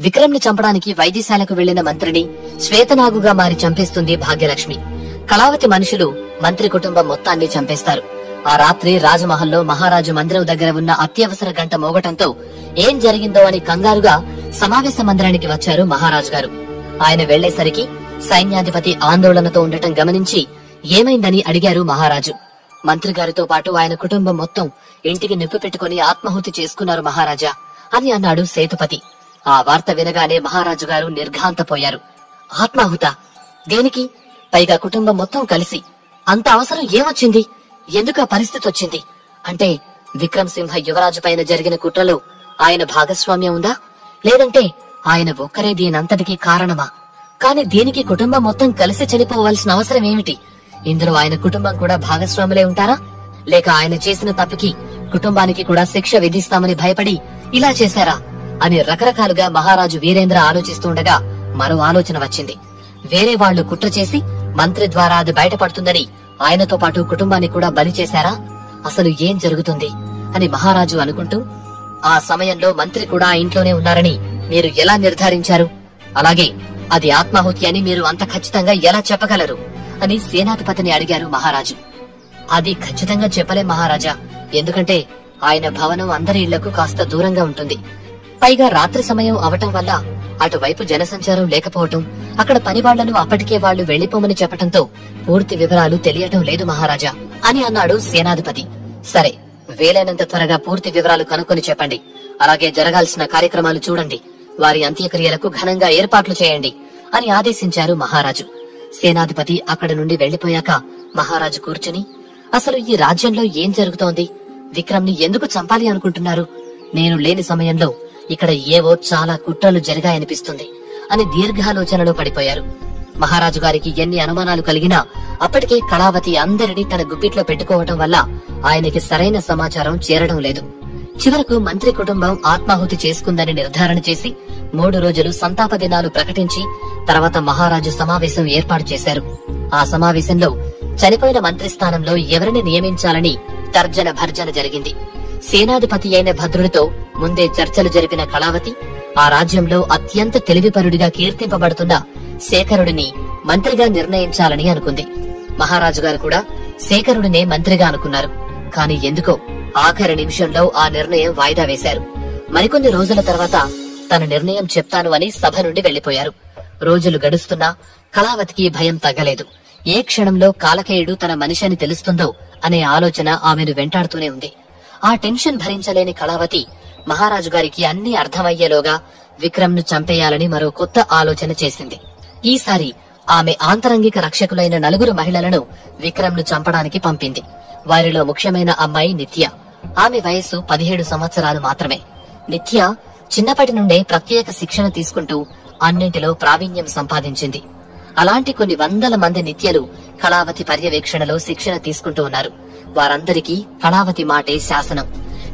విక్రమ్ ని చంపడానికి వైద్యశాలకు వెళ్లిన మంత్రిని శ్వేతనాగుగా మారి చంపేస్తుంది భాగ్యలక్ష్మి. కళావతి మనుషులు మంత్రి కుటుంబం మొత్తాన్ని చంపేస్తారు. ఆ రాత్రి రాజమహల్లో మహారాజు మందిరం దగ్గర ఉన్న అత్యవసర గంట మోగటంతో ఏం జరిగిందో అని కంగారుగా సమావేశ మందిరానికి వచ్చారు మహారాజు గారు. ఆయన వెళ్లేసరికి సైన్యాధిపతి ఆందోళనతో ఉండటం గమనించి ఏమైందని అడిగారు మహారాజు. మంత్రి గారితో పాటు ఆయన కుటుంబం మొత్తం ఇంటికి నిప్పు పెట్టుకుని ఆత్మాహుతి చేసుకున్నారు మహారాజా అని అన్నాడు సేతుపతి. ఆ వార్త వినగానే మహారాజు గారు నిర్ఘాంతపోయారు. ఆత్మాహుత? దేనికి? పైగా కుటుంబం మొత్తం కలిసి. అంత అవసరం ఏమొచ్చింది? ఎందుకు ఆ పరిస్థితి వచ్చింది? అంటే విక్రమ్ సింహ యువరాజు పైన జరిగిన కుట్రలో ఆయన భాగస్వామ్యం ఉందా, లేదంటే ఆయన ఒక్కరే దీనంతటికీ కారణమా? కాని దీనికి కుటుంబం మొత్తం కలిసి చనిపోవలసిన అవసరం ఏమిటి? ఇందులో ఆయన కుటుంబం కూడా భాగస్వాములే ఉంటారా? లేక ఆయన చేసిన తప్పుకి కుటుంబానికి కూడా శిక్ష విధిస్తామని భయపడి ఇలా చేశారా అని రకరకాలుగా మహారాజు వీరేంద్ర ఆలోచిస్తుండగా మరో ఆలోచన వచ్చింది. వేరే వాళ్లు కుట్ర చేసి మంత్రి ద్వారా అది బయటపడుతుందని ఆయనతో పాటు కుటుంబాన్ని కూడా బలి చేశారా? అసలు ఏం జరుగుతుంది అని మహారాజు అనుకుంటూ, ఆ సమయంలో మంత్రి కూడా ఆ ఇంట్లోనే ఉన్నారని మీరు ఎలా నిర్ధారించారు? అలాగే అది ఆత్మాహుతి అని మీరు అంత ఖచ్చితంగా ఎలా చెప్పగలరు అని సేనాధిపతిని అడిగారు మహారాజు. అది ఖచ్చితంగా చెప్పలేం మహారాజా, ఎందుకంటే ఆయన భవనం అందరి ఇళ్లకు కాస్త దూరంగా ఉంటుంది. పైగా రాత్రి సమయం అవటం వల్ల అటువైపు జనసంచారం లేకపోవటం, అక్కడ పనివాళ్లను అప్పటికే వాళ్లు వెళ్లిపోమని చెప్పటంతో పూర్తి వివరాలు తెలియటం లేదు మహారాజా అని అన్నాడు సేనాధిపతి. సరే, వీలైనంత త్వరగా పూర్తి వివరాలు కనుక్కొని చెప్పండి. అలాగే జరగాల్సిన కార్యక్రమాలు చూడండి. వారి అంత్యక్రియలకు ఘనంగా ఏర్పాట్లు చేయండి అని ఆదేశించారు మహారాజు. సేనాధిపతి అక్కడి నుండి వెళ్లిపోయాక మహారాజు కూర్చుని, అసలు ఈ రాజ్యంలో ఏం జరుగుతోంది? విక్రమ్ ని ఎందుకు చంపాలి అనుకుంటున్నారు? నేను లేని సమయంలో ఇక్కడ ఏవో చాలా కుట్రలు జరిగాయనిపిస్తుంది అని దీర్ఘాలోచనలో పడిపోయారు. మహారాజు గారికి ఎన్ని అనుమానాలు కలిగినా అప్పటికే కళావతి అందరినీ తన గుప్పిట్లో పెట్టుకోవటం వల్ల ఆయనకి సరైన సమాచారం చేరడం లేదు. చివరకు మంత్రి కుటుంబం ఆత్మాహుతి చేసుకుందని నిర్ధారణ చేసి 3 రోజులు సంతాప దినాలు ప్రకటించి తర్వాత మహారాజు సమావేశం ఏర్పాటు చేశారు. ఆ సమావేశంలో చనిపోయిన మంత్రి స్థానంలో ఎవరిని నియమించాలని తర్జన భర్జన జరిగింది. సేనాధిపతి అయిన భద్రుడితో ముందే చర్చలు జరిపిన కళావతి ఆ రాజ్యంలో అత్యంత తెలివిపరుడిగా కీర్తింపబడుతున్న శేఖరుడిని మంత్రిగా నిర్ణయించాలని అనుకుంది. మహారాజు గారు కూడా శేఖరుడినే మంత్రిగా అనుకున్నారు. కాని ఎందుకో ఆఖరి నిమిషంలో ఆ నిర్ణయం వాయిదా వేశారు. మరికొన్ని రోజుల తర్వాత తన నిర్ణయం చెప్తాను అని సభ నుండి వెళ్లిపోయారు. రోజులు గడుస్తున్నా కళావతికి భయం తగ్గలేదు. ఏ క్షణంలో కాలకేయుడు తన మనిషి అని తెలుస్తుందో అనే ఆలోచన ఆమెను వెంటాడుతూనే ఉంది. ఆ టెన్షన్ భరించలేని కళావతి మహారాజు గారికి అన్ని అర్థమయ్యేలోగా విక్రమ్ ను చంపేయాలని మరో కొత్త ఆలోచన చేసింది. ఈసారి ఆమె ఆంతరంగిక రక్షకులైన 4 మహిళలను విక్రమ్ ను చంపడానికి పంపింది. వారిలో ముఖ్యమైన అమ్మాయి నిత్య. ఆమె వయస్సు 17 సంవత్సరాలు మాత్రమే. నిత్య చిన్నప్పటి నుండే ప్రత్యేక శిక్షణ తీసుకుంటూ అన్నింటిలో ప్రావీణ్యం సంపాదించింది. అలాంటి కొన్ని వందల మంది నిత్యలు కళావతి పర్యవేక్షణలో శిక్షణ తీసుకుంటూ ఉన్నారు. వారందరికీ కళావతి మాటే శాసనం.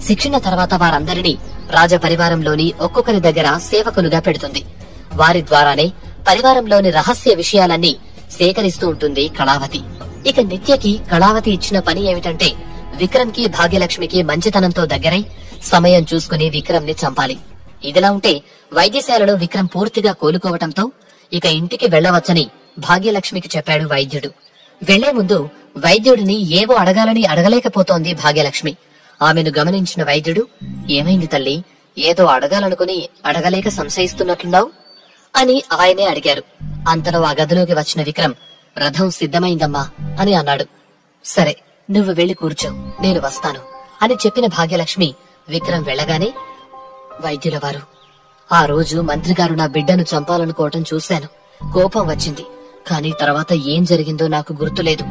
శిక్షణ తర్వాత వారందరినీ రాజపరివారంలోని ఒక్కొక్కరి దగ్గర సేవకులుగా పెడుతుంది. వారి ద్వారానే పరివారంలోని రహస్య విషయాలన్నీ సేకరిస్తూ ఉంటుంది కళావతి. ఇక నిత్యకి కళావతి ఇచ్చిన పని ఏమిటంటే విక్రమ్ కి భాగ్యలక్ష్మికి మంచితనంతో దగ్గరై సమయం చూసుకుని విక్రమ్ ని చంపాలి. ఇదిలా ఉంటే వైద్యశాలలో విక్రమ్ పూర్తిగా కోలుకోవటంతో ఇక ఇంటికి వెళ్లవచ్చని భాగ్యలక్ష్మికి చెప్పాడు వైద్యుడు. వెళ్లే ముందు వైద్యుడిని ఏవో అడగాలని అడగలేకపోతోంది భాగ్యలక్ష్మి. ఆమెను గమనించిన వైద్యుడు, ఏమైంది తల్లి, ఏదో అడగాలనుకుని అడగలేక సంశయిస్తున్నట్లున్నావు అని ఆయనే అడిగారు. అంతలో ఆ గదిలోకి వచ్చిన విక్రమ్, రథం సిద్ధమైందమ్మా అని అన్నాడు. సరే, నువ్వు వెళ్లి కూర్చో, నేను వస్తాను అని చెప్పిన భాగ్యలక్ష్మి విక్రమ్ వెళ్లగానే, వైద్యుల వారు, ఆ రోజు మంత్రిగారు నా బిడ్డను చంపాలనుకోవటం చూశాను. కోపం వచ్చింది. కాని తర్వాత ఏం జరిగిందో నాకు గుర్తులేదు.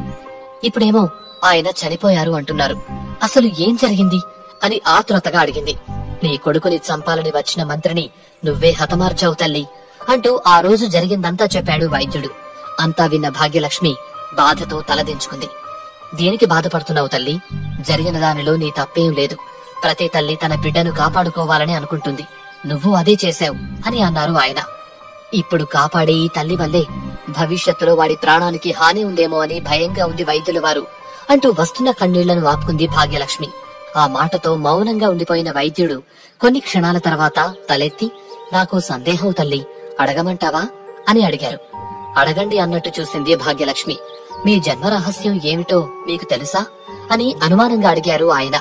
ఇప్పుడేమో ఆయన చనిపోయారు అంటున్నారు. అసలు ఏం జరిగింది అని ఆతృతగా అడిగింది. నీ కొడుకుని చంపాలని వచ్చిన మంత్రిని నువ్వే హతమార్చావు తల్లి అంటూ ఆ రోజు జరిగిందంతా చెప్పాడు వైద్యుడు. అంతా విన్న భాగ్యలక్ష్మి బాధతో తలదించుకుంది. దేనికి బాధపడుతున్నావు తల్లి? జరిగిన దానిలో నీ తప్పేం లేదు. ప్రతి తల్లి తన బిడ్డను కాపాడుకోవాలని అనుకుంటుంది. నువ్వు అదే చేశావు అని అన్నారు ఆయన. ఇప్పుడు కాపాడే ఈ తల్లి వల్లే భవిష్యత్తులో వాడి ప్రాణానికి హాని ఉందేమో అని భయంగా ఉంది వైద్యుల వారు అంటూ వస్తున్న కన్నీళ్లను ఆపుకుంది భాగ్యలక్ష్మి. ఆ మాటతో మౌనంగా ఉండిపోయిన వైద్యుడు కొన్ని క్షణాల తర్వాత తలెత్తి నాకు సందేహం తల్లి, అడగమంటావా అని అడిగారు. అడగండి అన్నట్టు చూసింది భాగ్యలక్ష్మి. మీ జన్మ రహస్యం ఏమిటో మీకు తెలుసా అని అనుమానంగా అడిగారు ఆయన.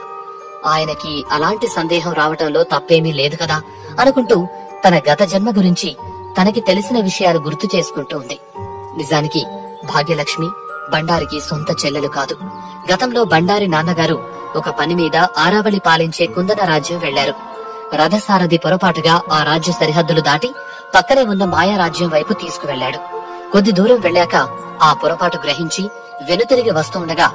ఆయనకి అలాంటి సందేహం రావటంలో తప్పేమీ లేదు కదా అనుకుంటూ తన గత జన్మ గురించి తనకి తెలిసిన విషయాలు గుర్తు చేసుకుంటూ ఉంది. నిజానికి భాగ్యలక్ష్మి బండారికి సొంత చెల్లెలు కాదు. గతంలో బండారి నాన్నగారు ఒక పని మీద ఆరావళి పాలించే కుందన రాజ్యం వెళ్లారు. రథసారథి పొరపాటుగా ఆ రాజ్య సరిహద్దులు దాటి పక్కనే ఉన్న మాయా రాజ్యం వైపు తీసుకువెళ్లాడు. కొద్ది దూరం వెళ్లాక ఆ పొరపాటు గ్రహించి వెనుతిరిగి వస్తూ ఉండగా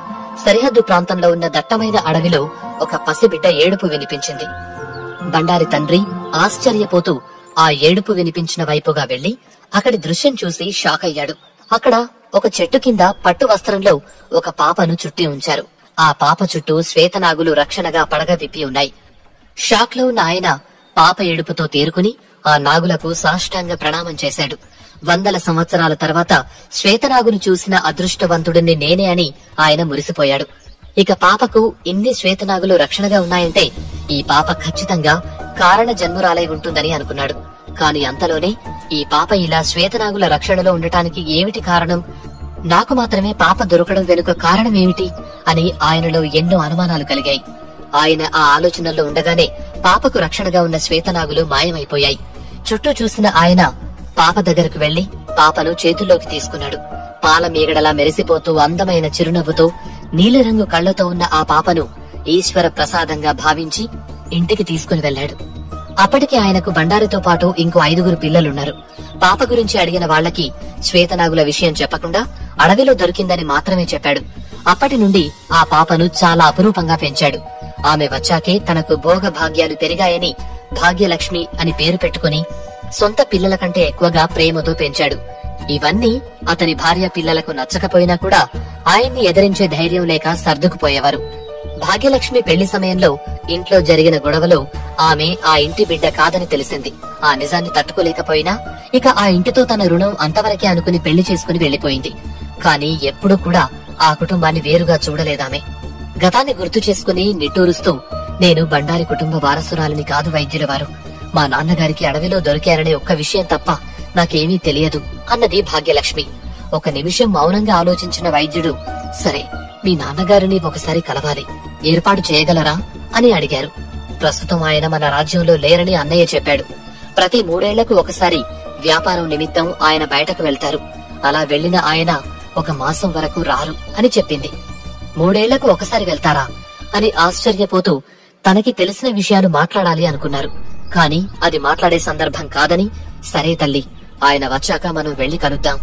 సరిహద్దు ప్రాంతంలో ఉన్న దట్టమైన అడవిలో ఒక పసిబిడ్డ ఏడుపు వినిపించింది. బండారి తండ్రి ఆశ్చర్యపోతూ ఆ ఏడుపు వినిపించిన వైపుగా వెళ్లి అక్కడి దృశ్యం చూసి షాక్ అయ్యాడు. అక్కడ ఒక చెట్టు కింద పట్టు వస్త్రంలో ఒక పాపను చుట్టి ఉంచారు. ఆ పాప చుట్టూ శ్వేతనాగులు రక్షణగా పడగ విప్పి ఉన్నాయి. షాక్ లో ఉన్న ఆయన పాప ఏడుపుతో తేరుకుని ఆ నాగులకు సాష్టాంగ ప్రణామం చేశాడు. 100 సంవత్సరాల తర్వాత శ్వేతనాగును చూసిన అదృష్టవంతుడిని నేనే అని ఆయన మురిసిపోయాడు. ఇక పాపకు ఇన్ని శ్వేతనాగులు రక్షణగా ఉన్నాయంటే ఈ పాప ఖచ్చితంగా కారణ జన్మురాలై ఉంటుందని అనుకున్నాడు. కాని అంతలోనే ఈ పాప ఇలా శ్వేతనాగుల రక్షణలో ఉండటానికి ఏమిటి కారణం, నాకు మాత్రమే పాప దొరకడం వెనుక కారణమేమిటి అని ఆయనలో ఎన్నో అనుమానాలు కలిగాయి. ఆయన ఆ ఆలోచనల్లో ఉండగానే పాపకు రక్షణగా ఉన్న శ్వేతనాగులు మాయమైపోయాయి. చుట్టూ చూసిన ఆయన పాప దగ్గరకు వెళ్లి పాపను చేతుల్లోకి తీసుకున్నాడు. పాల మీగడలా మెరిసిపోతూ అందమైన చిరునవ్వుతో నీలిరంగు కళ్లతో ఉన్న ఆ పాపను ఈశ్వర ప్రసాదంగా భావించి ఇంటికి తీసుకుని వెళ్లాడు. అప్పటికి ఆయనకు బండారితో పాటు ఇంకో 5 పిల్లలున్నారు. పాప గురించి అడిగిన వాళ్లకి శ్వేతనాగుల విషయం చెప్పకుండా అడవిలో దొరికిందని మాత్రమే చెప్పాడు. అప్పటి నుండి ఆ పాపను చాలా అపురూపంగా పెంచాడు. ఆమె వచ్చాకే తనకు భోగ భాగ్యాలు పెరిగాయని భాగ్యలక్ష్మి అని పేరు పెట్టుకుని సొంత పిల్లల కంటే ఎక్కువగా ప్రేమతో పెంచాడు. ఇవన్నీ అతని భార్య పిల్లలకు నచ్చకపోయినా కూడా ఆయన్ని ఎదిరించే ధైర్యం లేక సర్దుకుపోయేవారు. భాగ్యలక్ష్మి పెళ్లి సమయంలో ఇంట్లో జరిగిన గొడవలో ఆమె ఆ ఇంటి బిడ్డ కాదని తెలిసింది. ఆ నిజాన్ని తట్టుకోలేకపోయినా ఇక ఆ ఇంటితో తన రుణం అంతవరకే అనుకుని పెళ్లి చేసుకుని వెళ్లిపోయింది. కాని ఎప్పుడూ కూడా ఆ కుటుంబాన్ని వేరుగా చూడలేదామె. గతాన్ని గుర్తు చేసుకుని నిట్టూరుస్తూ, నేను బండారి కుటుంబ వారసురాలిని కాదు వైద్యుల వారు. మా నాన్నగారికి అడవిలో దొరికారనే ఒక్క విషయం తప్ప నాకేమీ తెలియదు అన్నది భాగ్యలక్ష్మి. ఒక నిమిషం మౌనంగా ఆలోచించిన వైద్యుడు, సరే మీ నాన్నగారిని ఒకసారి కలవాలి, ఏర్పాటు చేయగలరా అని అడిగారు. ప్రస్తుతం ఆయన మన రాజ్యంలో లేరని అన్నయ్య చెప్పాడు. ప్రతి 3 ఏళ్లకు ఒకసారి వ్యాపారం నిమిత్తం ఆయన బయటకు వెళ్తారు. అలా వెళ్లిన ఆయన 1 మాసం వరకు రారు అని చెప్పింది. 3 ఏళ్లకు ఒకసారి వెళ్తారా అని ఆశ్చర్యపోతూ తనకి తెలిసిన విషయాలు మాట్లాడాలి అనుకున్నారు. కాని అది మాట్లాడే సందర్భం కాదని, సరే తల్లి, ఆయన వచ్చాక మనం వెళ్లి కలుద్దాం.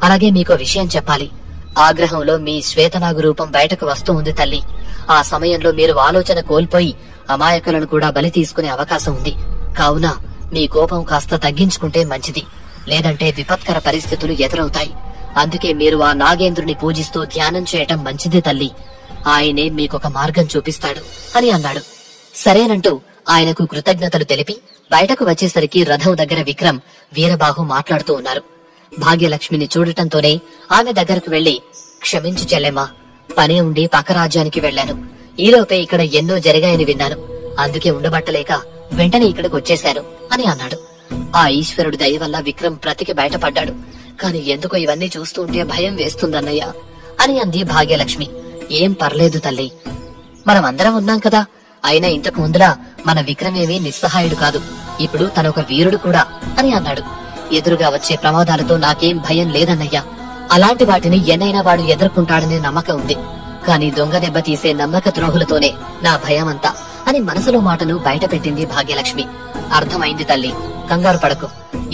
అలాగే మీకో విషయం చెప్పాలి. ఆగ్రహంలో మీ శ్వేతనాగు రూపం బయటకు వస్తూ ఉంది తల్లి. ఆ సమయంలో మీరు ఆలోచన కోల్పోయి అమాయకులను కూడా బలి తీసుకునే అవకాశం ఉంది. కావున మీ కోపం కాస్త తగ్గించుకుంటే మంచిది, లేదంటే విపత్కర పరిస్థితులు ఎదురవుతాయి. అందుకే మీరు ఆ నాగేంద్రుని పూజిస్తూ ధ్యానం చేయటం మంచిది తల్లి. ఆయనే మీకొక మార్గం చూపిస్తాడు అని అన్నాడు. సరేనంటూ ఆయనకు కృతజ్ఞతలు తెలిపి బయటకు వచ్చేసరికి రథం దగ్గర విక్రమ్, వీరబాహు మాట్లాడుతూ ఉన్నారు. భాగ్యలక్ష్మిని చూడటంతోనే ఆమె దగ్గరకు వెళ్లి, క్షమించు చెల్లెమ్మా, పని ఉండి పక్క రాజ్యానికి వెళ్లాను. ఈలోపే ఇక్కడ ఎన్నో జరిగాయని విన్నాను. అందుకే ఉండబట్టలేక వెంటనే ఇక్కడికి వచ్చేశాను అని అన్నాడు. ఆ ఈశ్వరుడు దయ వల్ల విక్రమ్ బ్రతికి బయటపడ్డాడు. కాని ఎందుకో ఇవన్నీ చూస్తూ ఉంటే భయం వేస్తుందన్నయ్యా అని అంది భాగ్యలక్ష్మి. ఏం పర్లేదు తల్లి, మనం అందరం ఉన్నాం కదా. అయినా ఇంతకు ముందులా మన విక్రమేమీ నిస్సహాయుడు కాదు. ఇప్పుడు తనొక వీరుడు కూడా అని అన్నాడు. ఎదురుగా వచ్చే ప్రమాదాలతో నాకేం భయం లేదన్నయ్యా. అలాంటి వాటిని ఎన్నైనా వాడు ఎదుర్కొంటాడనే నమ్మకం ఉంది. కాని దొంగ దెబ్బ తీసే నమ్మక ద్రోహులతోనే నా భయమంతా అని మనసులో మాటను బయట పెట్టింది భాగ్యలక్ష్మి. అర్థమైంది తల్లి, కంగారు పడకు.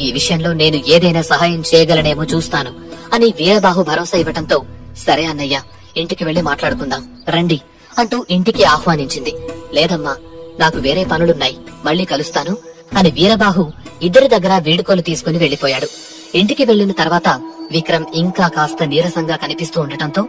ఈ విషయంలో నేను ఏదైనా సహాయం చేయగలనేమో చూస్తాను అని వీరబాహు భరోసా ఇవ్వటంతో, సరే అన్నయ్య, ఇంటికి వెళ్లి మాట్లాడుకుందాం రండి అంటూ ఇంటికి ఆహ్వానించింది. లేదమ్మా, నాకు వేరే పనులున్నాయి, మళ్లీ కలుస్తాను అని వీరబాహు ఇద్దరి దగ్గర వీడుకోలు తీసుకుని వెళ్లిపోయాడు. ఇంటికి వెళ్లిన తర్వాత విక్రమ్ ఇంకా కాస్త నీరసంగా కనిపిస్తూ ఉండటంతో,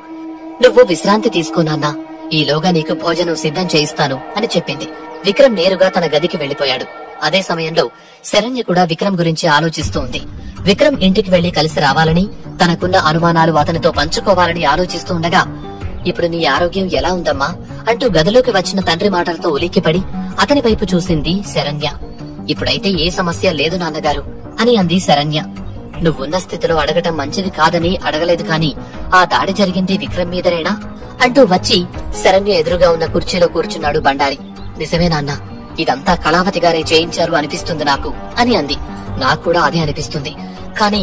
నువ్వు విశ్రాంతి తీసుకోనన్నా, ఈలోగా నీకు భోజనం సిద్ధం చేయిస్తాను అని చెప్పింది. విక్రమ్ నేరుగా తన గదికి వెళ్లిపోయాడు. అదే సమయంలో శరణ్య కూడా విక్రమ్ గురించి ఆలోచిస్తూ ఉంది. విక్రమ్ ఇంటికి వెళ్లి కలిసి రావాలని, తనకున్న అనుమానాలు అతనితో పంచుకోవాలని ఆలోచిస్తూ ఉండగా, ఇప్పుడు నీ ఆరోగ్యం ఎలా ఉందమ్మా అంటూ గదిలోకి వచ్చిన తండ్రి మాటలతో ఉలిక్కిపడి అతని వైపు చూసింది శరణ్య. ఇప్పుడైతే ఏ సమస్య లేదు నాన్నగారు అని అంది శరణ్య. నువ్వున్న స్థితిలో అడగటం మంచిది కాదని అడగలేదు కాని ఆ దాడి జరిగింది విక్రమ్ మీదనేనా అంటూ వచ్చి శరణ్య ఎదురుగా ఉన్న కుర్చీలో కూర్చున్నాడు బండారి. నిజమే నాన్న, ఇదంతా కళావతి గారే చేయించారు అనిపిస్తుంది నాకు అని అంది. నాకు కూడా అదే అనిపిస్తుంది, కాని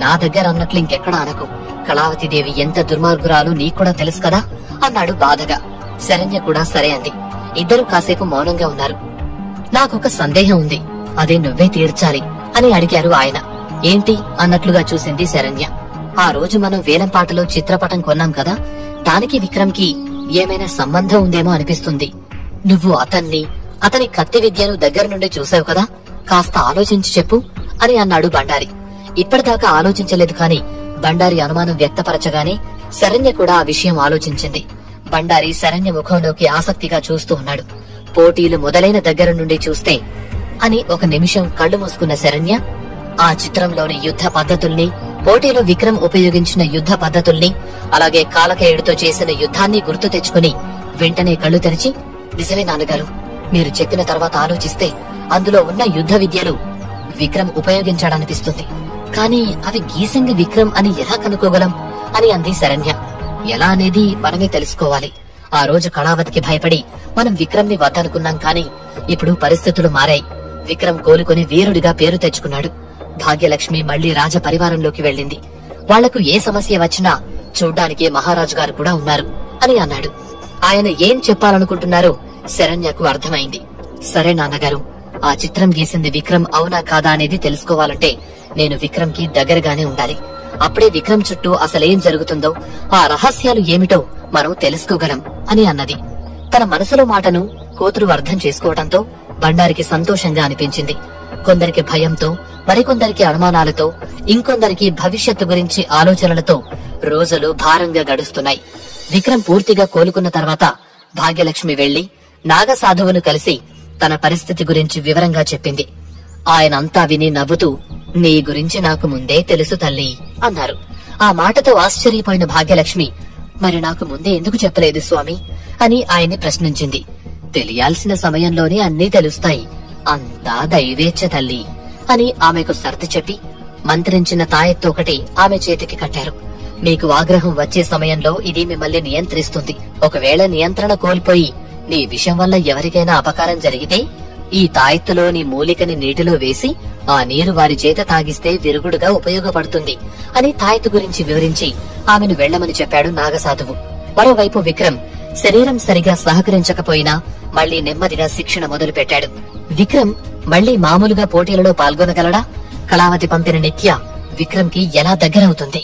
నా దగ్గర అన్నట్లు ఇంకెక్కడా అనకు. కళావతి దేవి ఎంత దుర్మార్గురాలు నీకూడా తెలుసు కదా అన్నాడు బాధగా. శరణ్య కూడా సరే అంది. ఇద్దరూ కాసేపు మౌనంగా ఉన్నారు. నాకొక సందేహం ఉంది, అదే నువ్వే తీర్చాలి అని అడిగారు ఆయన. ఏంటి అన్నట్లుగా చూసింది శరణ్య. ఆ రోజు మనం వేలంపాటలో చిత్రపటం కొన్నాం కదా, దానికి విక్రమ్ కి ఏమైనా సంబంధం ఉందేమో అనిపిస్తుంది. నువ్వు అతని కత్తి విద్యను దగ్గర నుండి చూసావు కదా, కాస్త ఆలోచించి చెప్పు అని అన్నాడు బండారి. ఇప్పటిదాకా ఆలోచించలేదు కాని బండారి అనుమానం వ్యక్తపరచగానే శరణ్య కూడా ఆ విషయం ఆలోచించింది. బండారి శరణ్య ముఖంలోకి ఆసక్తిగా చూస్తూ ఉన్నాడు. పోటీలు మొదలైన దగ్గర నుండి చూస్తే అని ఒక నిమిషం కళ్లు మూసుకున్న శరణ్య ఆ చిత్రంలోని యుద్ధ పద్ధతుల్ని, పోటీలో విక్రమ్ ఉపయోగించిన యుద్ధ పద్ధతుల్ని, అలాగే కాలకేయుడితో చేసిన యుద్ధాన్ని గుర్తు తెచ్చుకుని వెంటనే కళ్లు తెరిచి, నిజమే నాన్నగారు, మీరు చెప్పిన తర్వాత ఆలోచిస్తే అందులో ఉన్న యుద్ధ విద్యలు విక్రమ్ ఉపయోగించాడనిపిస్తుంది. కాని అవి గీసింది విక్రమ్ అని ఎలా కనుక్కోగలం అని అంది శరణ్య. ఎలా అనేది మనమే తెలుసుకోవాలి. ఆ రోజు కళావతికి భయపడి మనం విక్రమ్ ని వద్దనుకున్నాం, కాని ఇప్పుడు పరిస్థితులు మారాయి. విక్రమ్ కోలుకొని వీరుడిగా పేరు తెచ్చుకున్నాడు. భాగ్యలక్ష్మి మళ్లీ రాజ పరివారంలోకి వెళ్ళింది. వాళ్లకు ఏ సమస్య వచ్చినా చూడ్డానికి మహారాజు గారు కూడా ఉన్నారు అని అన్నాడు. ఆయన ఏం చెప్పాలనుకుంటున్నారో శరణ్యకు అర్థమైంది. సరే నాన్నగారు, ఆ చిత్రం గీసింది విక్రమ్ అవునా కాదా అనేది తెలుసుకోవాలంటే నేను విక్రమ్ కి దగ్గరగానే ఉండాలి. అప్పుడే విక్రమ్ చుట్టూ అసలేం జరుగుతుందో, ఆ రహస్యాలు ఏమిటో మనం తెలుసుకోగలం అని అన్నది. తన మనసులో మాటను కూతురు అర్థం చేసుకోవడంతో బండారికి సంతోషంగా అనిపించింది. కొందరికి భయంతో, మరికొందరికి అనుమానాలతో, ఇంకొందరికి భవిష్యత్తు గురించి ఆలోచనలతో రోజులు భారంగా గడుస్తున్నాయి. విక్రమ్ పూర్తిగా కోలుకున్న తర్వాత భాగ్యలక్ష్మి వెళ్లి నాగసాధువును కలిసి తన పరిస్థితి గురించి వివరంగా చెప్పింది. ఆయన అంతా విని నవ్వుతూ, నీ గురించి నాకు ముందే తెలుసు తల్లి అన్నారు. ఆ మాటతో ఆశ్చర్యపోయిన భాగ్యలక్ష్మి, మరి నాకు ముందే ఎందుకు చెప్పలేదు స్వామి అని ఆయన్ని ప్రశ్నించింది. తెలియాల్సిన సమయంలోనే అన్నీ తెలుస్తాయి, అంతా దైవేచ్ఛ తల్లి అని ఆమెకు సర్ది చెప్పి మంత్రించిన తాయెత్తు ఒకటి ఆమె చేతికి కట్టారు. మీకు ఆగ్రహం వచ్చే సమయంలో ఇది మిమ్మల్ని నియంత్రిస్తుంది. ఒకవేళ నియంత్రణ కోల్పోయి నీ విషం వల్ల ఎవరికైనా అపకారం జరిగితే ఈ తాయెత్తులోని మూలికని నీటిలో వేసి ఆ నీరు వారి చేత తాగిస్తే విరుగుడుగా ఉపయోగపడుతుంది అని తాయెత్తు గురించి వివరించి ఆమెను వెళ్లమని చెప్పాడు నాగసాధువు. మరోవైపు విక్రమ్ శరీరం సరిగా సహకరించకపోయినా మళ్లీ నెమ్మదిగా శిక్షణ మొదలుపెట్టాడు. విక్రమ్ మళ్లీ మామూలుగా పోటీలలో పాల్గొనగలడా? కళావతి పంపిన నిత్య విక్రమ్ కి ఎలా దగ్గరవుతుంది?